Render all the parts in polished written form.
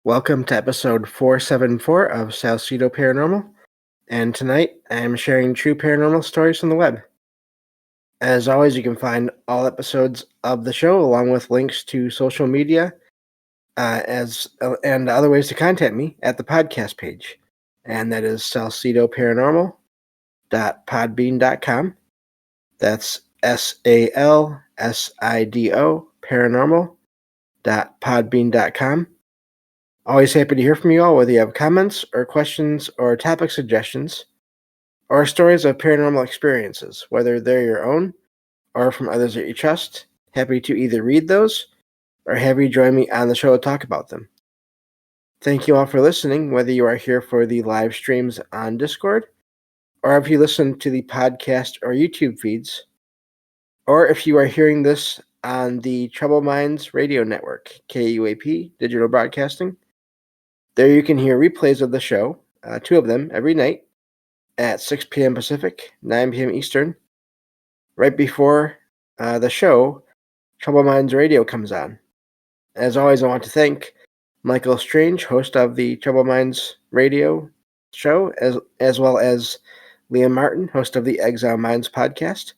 Welcome to episode 474 of Salcedo Paranormal, and tonight I am sharing true paranormal stories from the web. As always, you can find all episodes of the show along with links to social media and other ways to contact me at the podcast page, and that is salcidoparanormal.podbean.com. That's SALSIDO paranormal.podbean.com. Always happy to hear from you all, whether you have comments or questions or topic suggestions or stories of paranormal experiences, whether they're your own or from others that you trust. Happy to either read those or have you join me on the show to talk about them. Thank you all for listening, whether you are here for the live streams on Discord or if you listen to the podcast or YouTube feeds, or if you are hearing this on the Troubled Minds Radio Network, KUAP Digital Broadcasting. There you can hear replays of the show, two of them every night at 6 p.m. Pacific, 9 p.m. Eastern. Right before the show, Troubled Minds Radio comes on. As always, I want to thank Michael Strange, host of the Troubled Minds Radio show, as well as Liam Martin, host of the Exile Minds podcast,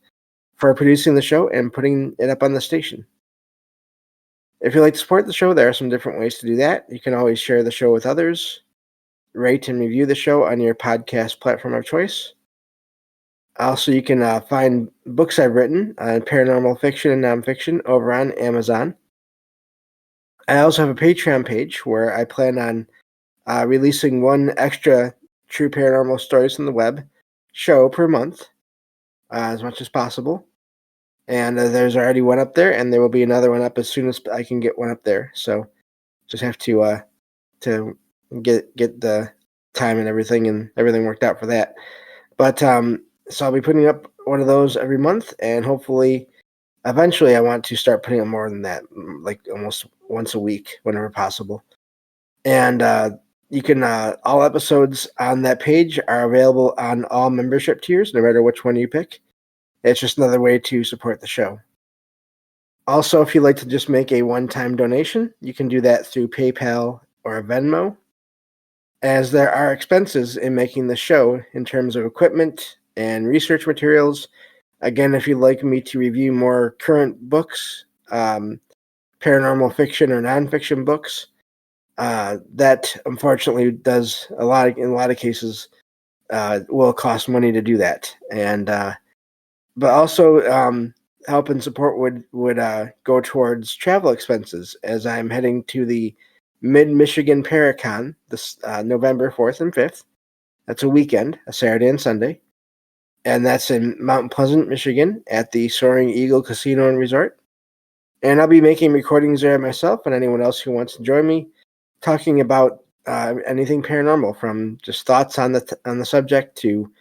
for producing the show and putting it up on the station. If you'd like to support the show, there are some different ways to do that. You can always share the show with others, rate and review the show on your podcast platform of choice. Also, you can find books I've written on paranormal fiction and nonfiction over on Amazon. I also have a Patreon page where I plan on releasing one extra true paranormal stories from the web show per month, as much as possible. And there's already one up there, and there will be another one up as soon as I can get one up there. So just have to get the time and everything worked out for that. But so I'll be putting up one of those every month, and hopefully, eventually, I want to start putting up more than that, like almost once a week, whenever possible. And you can all episodes on that page are available on all membership tiers, no matter which one you pick. It's just another way to support the show. Also, if you'd like to just make a one-time donation, you can do that through PayPal or Venmo, as there are expenses in making the show in terms of equipment and research materials. Again, if you'd like me to review more current books, paranormal fiction or nonfiction books, that unfortunately does in a lot of cases will cost money to do that. And but also help and support would go towards travel expenses, as I'm heading to the Mid-Michigan Paracon this November 4th and 5th. That's a weekend, a Saturday and Sunday. And that's in Mount Pleasant, Michigan at the Soaring Eagle Casino and Resort. And I'll be making recordings there myself and anyone else who wants to join me, talking about anything paranormal, from just thoughts on the subject to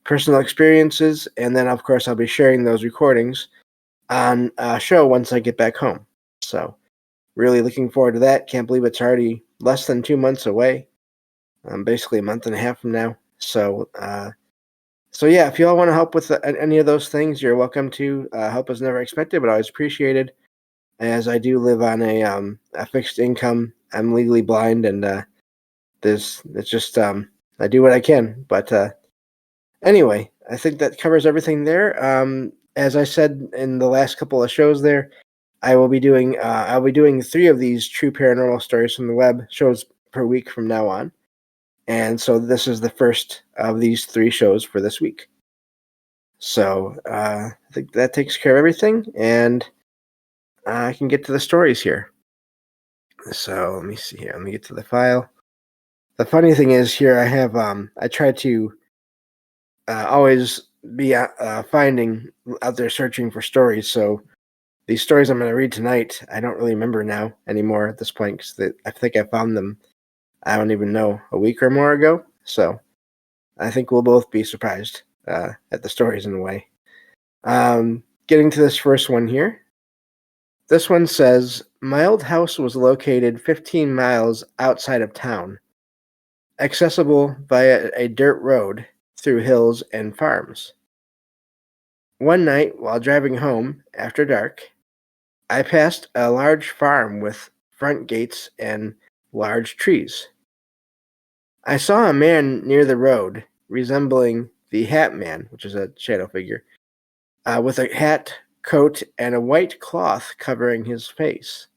personal experiences, and then of course I'll be sharing those recordings on a show once I get back home. So really looking forward to that. Can't believe it's already less than 2 months away. Basically a month and a half from now. So yeah, if you all want to help with any of those things, you're welcome to. Help is never expected, but always appreciated, as I do live on a fixed income. I'm legally blind, and it's just I do what I can. But anyway, I think that covers everything there. As I said in the last couple of shows there, I'll be doing 3 of these true paranormal stories from the web shows per week from now on. And so this is the first of these 3 shows for this week. So I think that takes care of everything, and I can get to the stories here. So let me see here. Let me get to the file. The funny thing is, here I have I try to always be finding out there searching for stories. So these stories I'm going to read tonight, I don't really remember now anymore at this point, because I think I found them, I don't even know, a week or more ago. So I think we'll both be surprised at the stories in a way. Getting to this first one here. This one says, my old house was located 15 miles outside of town, accessible via a dirt road through hills and farms. One night, while driving home after dark, I passed a large farm with front gates and large trees. I saw a man near the road, resembling the Hat Man, which is a shadow figure, with a hat, coat, and a white cloth covering his face.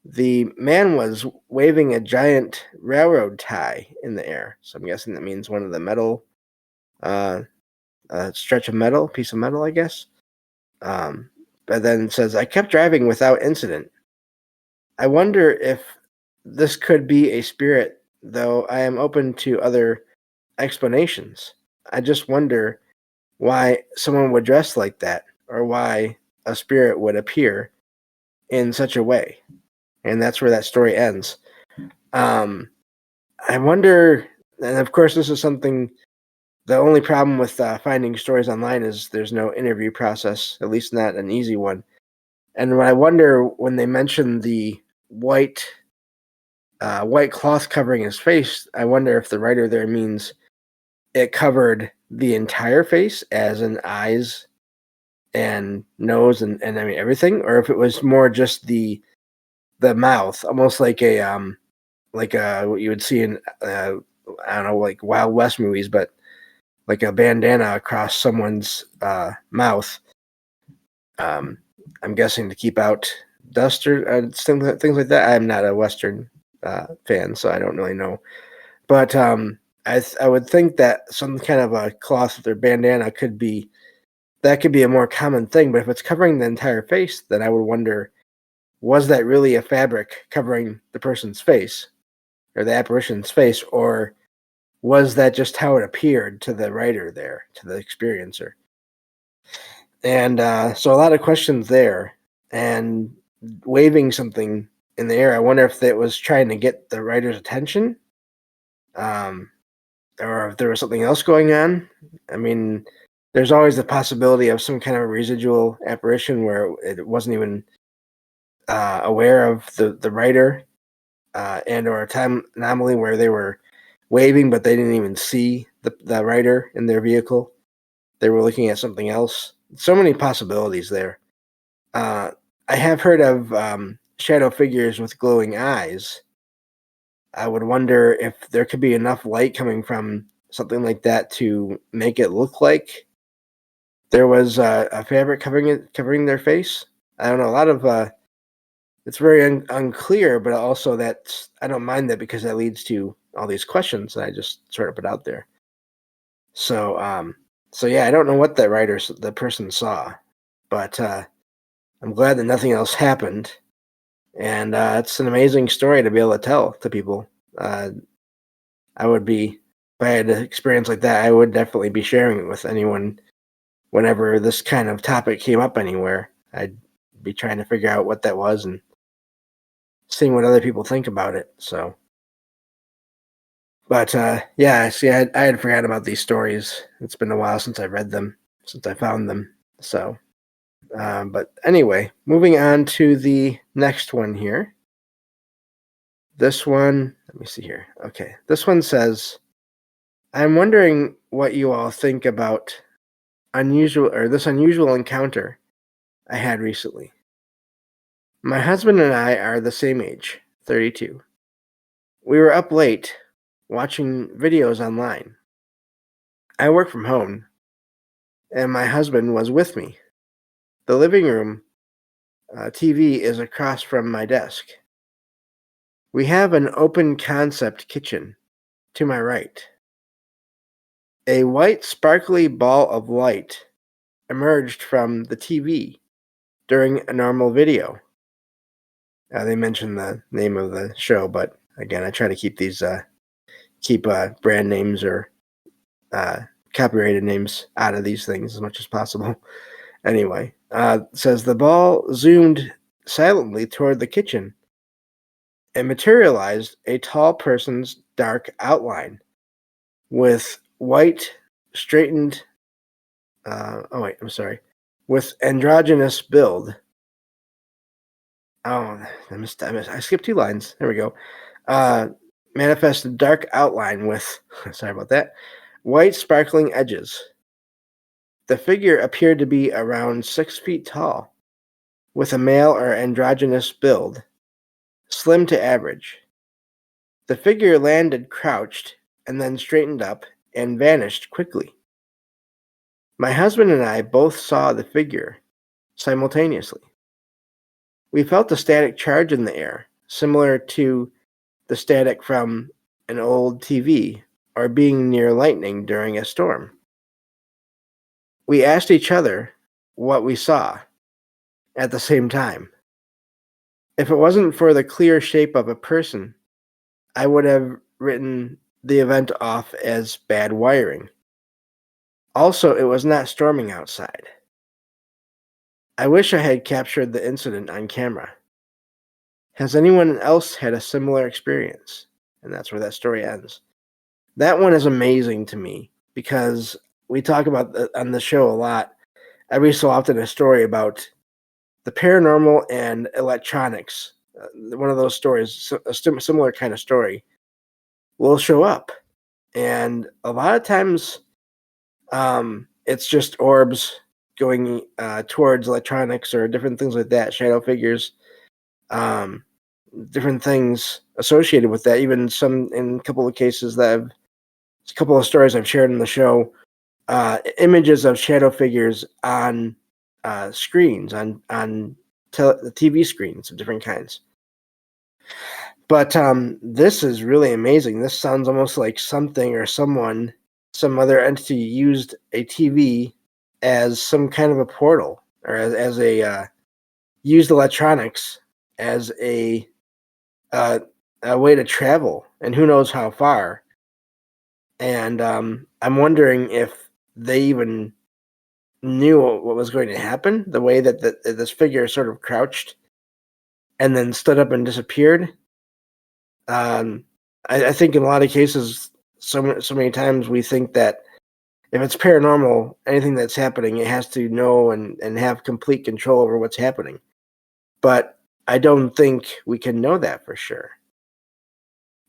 The man was waving a giant railroad tie in the air, so I'm guessing that means one of the metal, uh, stretch of metal, piece of metal, I guess. But then it says, I kept driving without incident. I wonder if this could be a spirit, though I am open to other explanations. I just wonder why someone would dress like that, or why a spirit would appear in such a way. And that's where that story ends. I wonder, and of course, this is something. The only problem with finding stories online is there's no interview process, at least not an easy one. And when I wonder when they mention the white white cloth covering his face, I wonder if the writer there means it covered the entire face, as in eyes and nose and I mean everything, or if it was more just the mouth, almost like a what you would see in I don't know, like Wild West movies, but like a bandana across someone's mouth. Um, I'm guessing to keep out dust or things like that. I'm not a Western fan, so I don't really know. But I would think that some kind of a cloth or bandana could be a more common thing. But if it's covering the entire face, then I would wonder, was that really a fabric covering the person's face or the apparition's face, or was that just how it appeared to the writer there, to the experiencer? And so a lot of questions there. And waving something in the air, I wonder if it was trying to get the writer's attention, um, or if there was something else going on. I mean, there's always the possibility of some kind of residual apparition where it wasn't even aware of the writer, and or a time anomaly where they were waving but they didn't even see the writer in their vehicle. They were looking at something else. So many possibilities there. Uh, I have heard of shadow figures with glowing eyes. I would wonder if there could be enough light coming from something like that to make it look like there was a fabric covering their face. I don't know. A lot of it's very unclear, but also that's I don't mind that because that leads to all these questions, and I just sort of put out there. So so yeah, I don't know what the person saw, but I'm glad that nothing else happened, and it's an amazing story to be able to tell to people. Uh, I would be if I had an experience like that, I would definitely be sharing it with anyone whenever this kind of topic came up anywhere. I'd be trying to figure out what that was and seeing what other people think about it. So, but yeah, see, I had forgotten about these stories. It's been a while since I read them, since I found them. So, but anyway, moving on to the next one here. This one, let me see here. Okay, this one says, I'm wondering what you all think about this unusual encounter I had recently. My husband and I are the same age, 32. We were up late watching videos online. I work from home, and my husband was with me. The living room TV is across from my desk. We have an open concept kitchen to my right. A white sparkly ball of light emerged from the TV during a normal video. They mentioned the name of the show, but again, I try to keep these brand names or uh, copyrighted names out of these things as much as possible. Anyway, says the ball zoomed silently toward the kitchen and materialized a tall person's dark outline with white straightened. Oh wait, I'm sorry. With androgynous build. Oh, I skipped two lines. There we go. Uh, manifested dark outline with. Sorry about that. White sparkling edges. The figure appeared to be around 6 feet tall, with a male or androgynous build, slim to average. The figure landed crouched and then straightened up and vanished quickly. My husband and I both saw the figure simultaneously. We felt a static charge in the air, similar to the static from an old TV or being near lightning during a storm. We asked each other what we saw at the same time. If it wasn't for the clear shape of a person, I would have written the event off as bad wiring. Also, it was not storming outside. I wish I had captured the incident on camera. Has anyone else had a similar experience? And that's where that story ends. That one is amazing to me because we talk about on the show a lot, every so often, a story about the paranormal and electronics. One of those stories, a similar kind of story, will show up. And a lot of times it's just orbs going towards electronics or different things like that, shadow figures, different things associated with that. Even some, in a couple of cases a couple of stories I've shared in the show, images of shadow figures on screens, on the TV screens of different kinds. But this is really amazing. This sounds almost like something or someone, some other entity used a TV as some kind of a portal, or as a used electronics as a way to travel, and who knows how far. And I'm wondering if they even knew what was going to happen, the way that this figure sort of crouched and then stood up and disappeared. I think in a lot of cases, so many times we think that if it's paranormal, anything that's happening, it has to know and have complete control over what's happening. But I don't think we can know that for sure.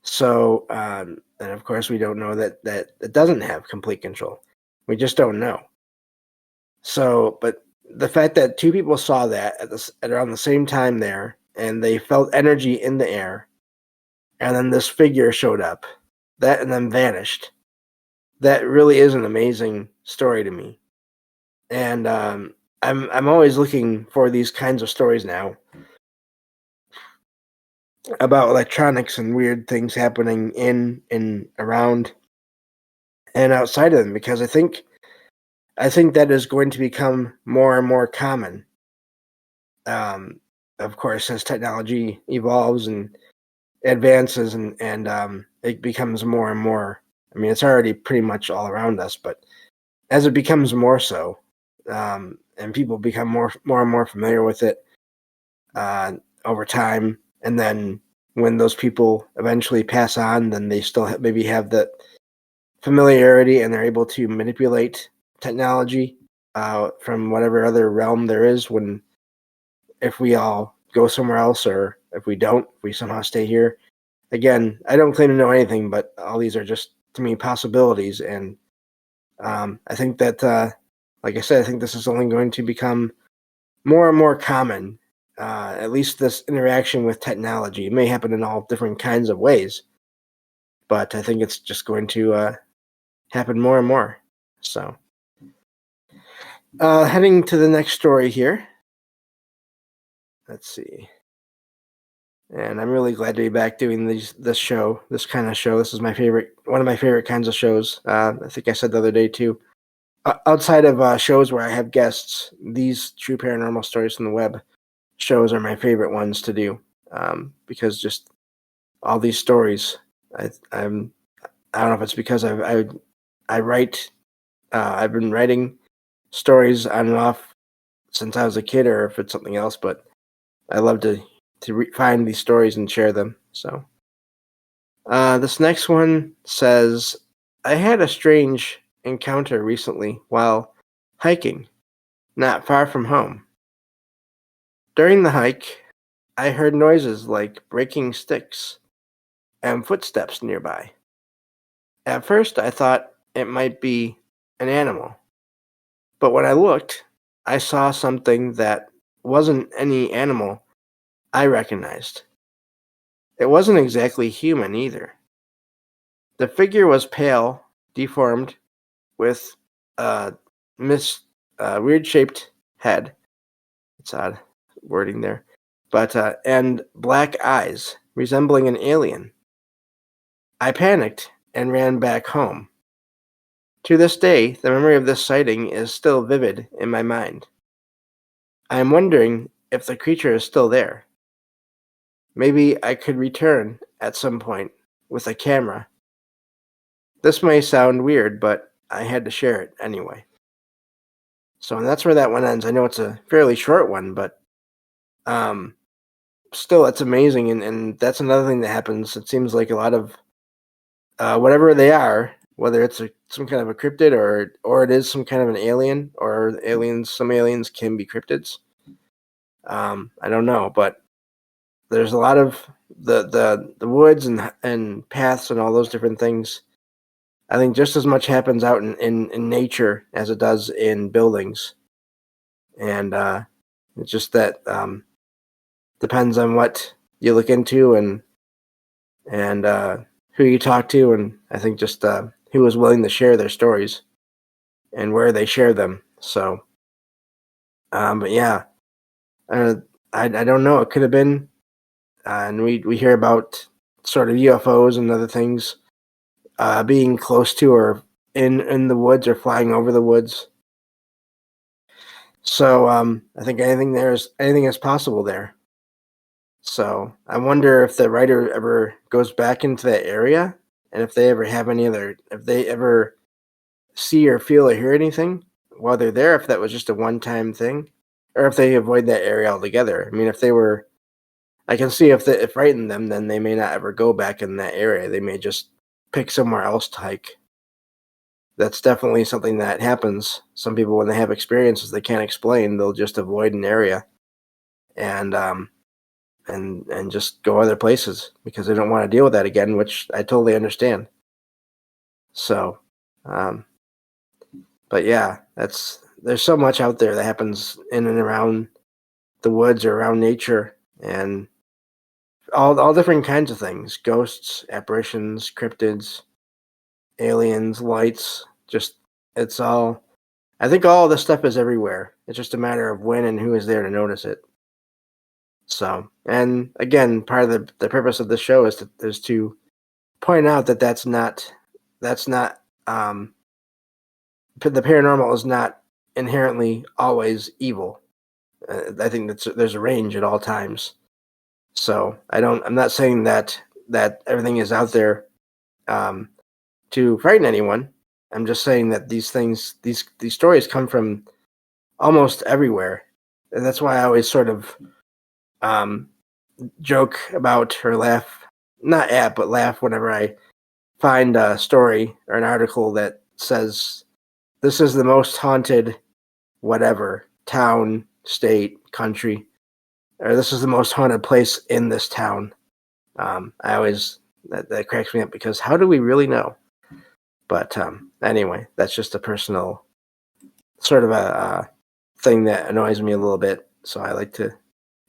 So, and of course, we don't know that it doesn't have complete control. We just don't know. So, but the fact that two people saw that at around the same time there, and they felt energy in the air, and then this figure showed up, that and then vanished. That really is an amazing story to me, and I'm always looking for these kinds of stories now about electronics and weird things happening in and around and outside of them, because I think that is going to become more and more common. Of course, as technology evolves and advances, and it becomes more and more. I mean, it's already pretty much all around us, but as it becomes more so, and people become more and more familiar with it over time, and then when those people eventually pass on, then they still maybe have that familiarity, and they're able to manipulate technology from whatever other realm there is. If we all go somewhere else, or if we don't, if we somehow stay here. Again, I don't claim to know anything, but all these are just, to me, possibilities. And I think that, like I said, I think this is only going to become more and more common, at least this interaction with technology. It may happen in all different kinds of ways, but I think it's just going to happen more and more. So, heading to the next story here. Let's see. And I'm really glad to be back doing this kind of show. This is one of my favorite kinds of shows. I think I said the other day too. Outside of shows where I have guests, these true paranormal stories from the web shows are my favorite ones to do, because just all these stories. I don't know if it's because I write. I've been writing stories on and off since I was a kid, or if it's something else. But I love to find these stories and share them. So, this next one says, I had a strange encounter recently while hiking, not far from home. During the hike, I heard noises like breaking sticks and footsteps nearby. At first, I thought it might be an animal, but when I looked, I saw something that wasn't any animal I recognized. It wasn't exactly human either. The figure was pale, deformed, with a weird shaped head. It's odd wording there, but and black eyes, resembling an alien. I panicked and ran back home. To this day, the memory of this sighting is still vivid in my mind. I am wondering if the creature is still there. Maybe I could return at some point with a camera. This may sound weird, but I had to share it anyway. So that's where that one ends. I know it's a fairly short one, but um, still, it's amazing. And that's another thing that happens. It seems like a lot of whatever they are, whether it's some kind of a cryptid or it is some kind of an alien, or aliens. Some aliens can be cryptids. I don't know, but there's a lot of the woods and paths and all those different things. I think just as much happens out in nature as it does in buildings, and it's just that depends on what you look into and who you talk to, and I think just who is willing to share their stories and where they share them. So, but yeah, uh, I don't know. It could have been, and we hear about sort of UFOs and other things being close to or in the woods or flying over the woods. So I think anything is possible there. So I wonder if the writer ever goes back into that area, and if they ever have if they ever see or feel or hear anything while they're there, if that was just a one-time thing, or if they avoid that area altogether. I mean, if they were, I can see if frightened them, then they may not ever go back in that area. They may just pick somewhere else to hike. That's definitely something that happens. Some people, when they have experiences they can't explain, they'll just avoid an area and and just go other places because they don't want to deal with that again, which I totally understand. So, um, but yeah, there's so much out there that happens in and around the woods or around nature, and all different kinds of things: ghosts, apparitions, cryptids, aliens, lights. Just it's all. I think all this stuff is everywhere. It's just a matter of when and who is there to notice it. So, and again, part of the purpose of the show is to point out that that's not the paranormal is not inherently always evil. I think there's a range at all times. So I'm not saying that everything is out there um, to frighten anyone. I'm just saying that these stories come from almost everywhere, and that's why I always sort of um, joke about or laugh, not at, but laugh whenever I find a story or an article that says this is the most haunted whatever town, state, country, or this is the most haunted place in this town. I always that cracks me up because how do we really know? But anyway, that's just a personal sort of a thing that annoys me a little bit, so I like to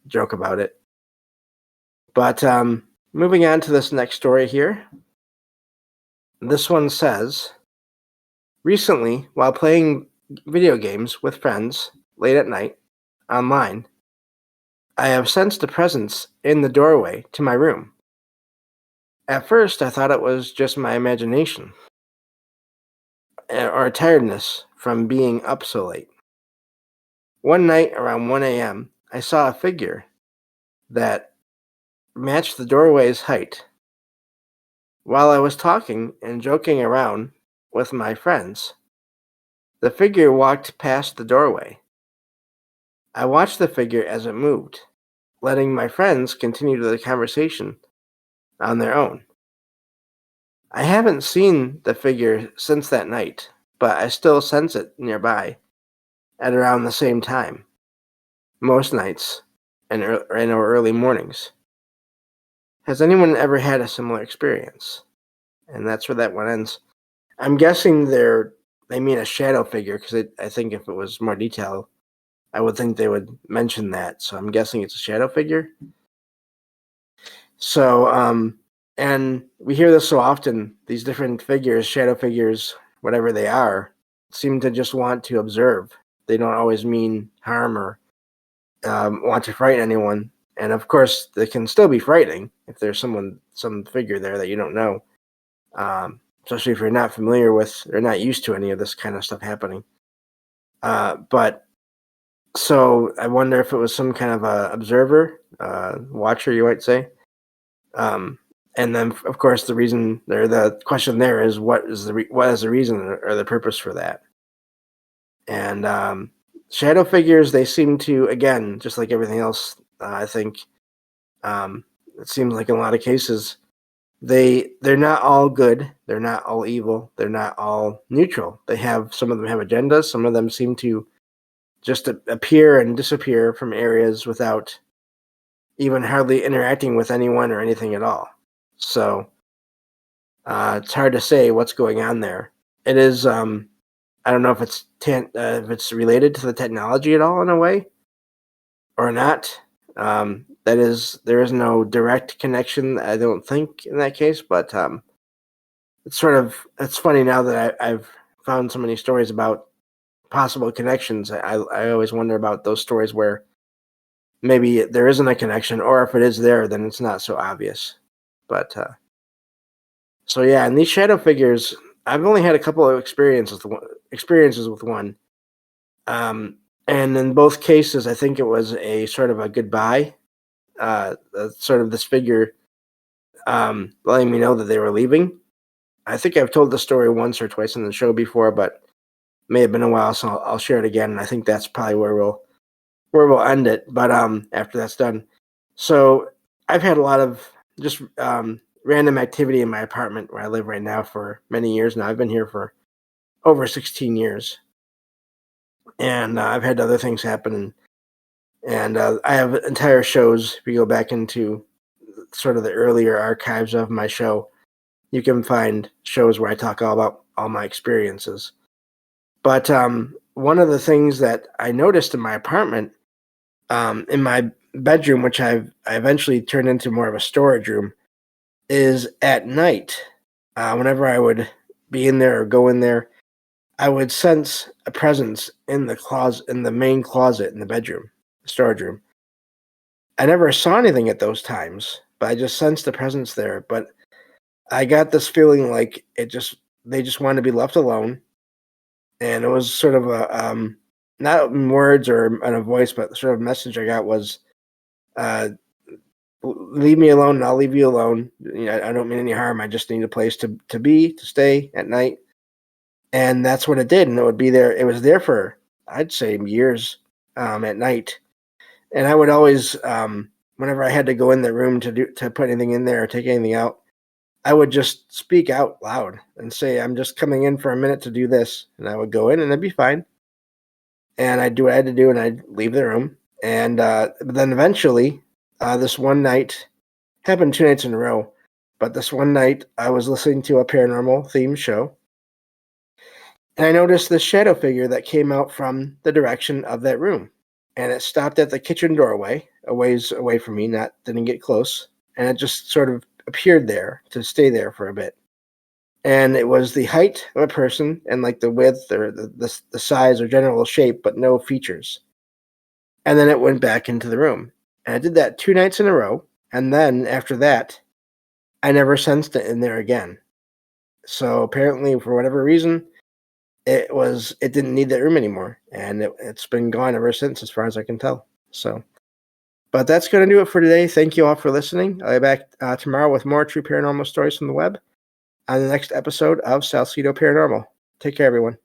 joke about it. But moving on to this next story here. This one says, recently, while playing video games with friends late at night online, I have sensed a presence in the doorway to my room. At first, I thought it was just my imagination or tiredness from being up so late. One night around 1 a.m., I saw a figure that matched the doorway's height. While I was talking and joking around with my friends, the figure walked past the doorway. I watched the figure as it moved, letting my friends continue the conversation on their own. I haven't seen the figure since that night, but I still sense it nearby at around the same time, most nights and in our early mornings. Has anyone ever had a similar experience? And that's where that one ends. I'm guessing they mean a shadow figure because I think if it was more detailed, I would think they would mention that. So I'm guessing it's a shadow figure. So, and we hear this so often, these different figures, shadow figures, whatever they are, seem to just want to observe. They don't always mean harm or want to frighten anyone. And of course, they can still be frightening if there's some figure there that you don't know, especially if you're not familiar with or not used to any of this kind of stuff happening. But so I wonder if it was some kind of a observer, watcher, you might say. And then, of course, the question there is, what is the reason or the purpose for that? And shadow figures, they seem to, again, just like everything else, I think, it seems like in a lot of cases, they're not all good, they're not all evil, they're not all neutral. Some of them have agendas, some of them seem to just appear and disappear from areas without even hardly interacting with anyone or anything at all. So it's hard to say what's going on there. It is, I don't know if it's related to the technology at all in a way or not. There is no direct connection, I don't think, in that case. But it's funny now that I've found so many stories about possible connections. I always wonder about those stories where maybe there isn't a connection, or if it is there, then it's not so obvious. But so yeah, and these shadow figures, I've only had a couple of experiences with one. And in both cases, I think it was a sort of a goodbye, sort of this figure letting me know that they were leaving. I think I've told the story once or twice on the show before, but may have been a while, so I'll share it again. And I think that's probably where we'll end it. But after that's done, so I've had a lot of just random activity in my apartment where I live right now for many years now. I've been here for over 16 years, and I've had other things happen, and I have entire shows. If you go back into sort of the earlier archives of my show, you can find shows where I talk all about all my experiences. But one of the things that I noticed in my apartment, in my bedroom, which I eventually turned into more of a storage room, is at night. Whenever I would be in there or go in there, I would sense a presence in the main closet in the bedroom, the storage room. I never saw anything at those times, but I just sensed the presence there. But I got this feeling like they just wanted to be left alone, and it was sort of a not in words or in a voice, but the sort of message I got was, "Leave me alone, and I'll leave you alone. I don't mean any harm. I just need a place to stay at night." And that's what it did, and it would be there. It was there for, I'd say, years, at night. And I would always, whenever I had to go in the room to put anything in there or take anything out, I would just speak out loud and say, "I'm just coming in for a minute to do this," and I would go in, and it'd be fine. And I'd do what I had to do, and I'd leave the room. And but then eventually, this one night happened 2 nights in a row. But this one night, I was listening to a paranormal themed show, and I noticed this shadow figure that came out from the direction of that room. And it stopped at the kitchen doorway, a ways away from me, didn't get close. And it just sort of appeared there to stay there for a bit. And it was the height of a person and like the width or the size or general shape, but no features. And then it went back into the room. And I did that 2 nights in a row. And then after that, I never sensed it in there again. So apparently, for whatever reason, it didn't need that room anymore, and it's been gone ever since, as far as I can tell. So, but that's going to do it for today. Thank you all for listening. I'll be back tomorrow with more true paranormal stories from the web on the next episode of Salcedo Paranormal. Take care, everyone.